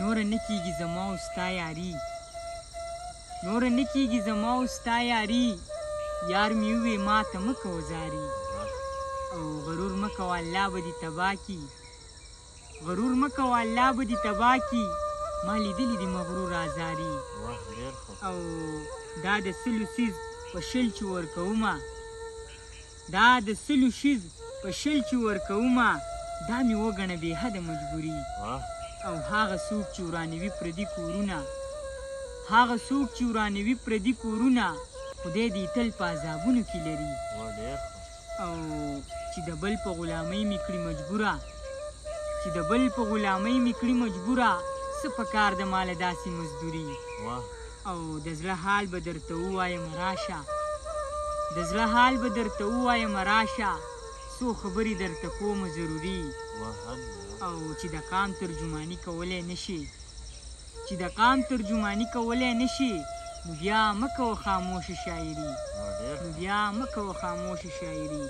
نوره نه کیږي زما او ستا یاري نوره نه کیږي زما او ستا یاري یار مې ووې ما ته مه کوه زاري او غرور مه کوه الله به دې تباه کي غرور مه کوه الله به دې تباه کي ما لیدلي دي مغرور آزاري او دا د سلو سیز په شل چې ورکومه دا د سلو شیز په شل چې ورکومه دا مې وګڼه بې حده مجبوري او هغه څوک چې ورانوي پردي کورونه هغه څوک چې ورانوي پردي کورونه خدای دې تل په عذابونو کې لري او چې د بل په غلامۍ مې کړي مجبوره چې د بل په غلامۍ مې کړي مجبوره څه په کار د ماله داسې مزدوري او د زړه حال به درته ووایم راشه د زړه حال به درته ووایم راشه څو خبرې درته کومه ضروري او چې د قام ترجماني کولی نشي چې د قام ترجماني کولی نشي نو بیا مه کوه خاموشه شاعري نو بیا مه کوه خاموشه شاعري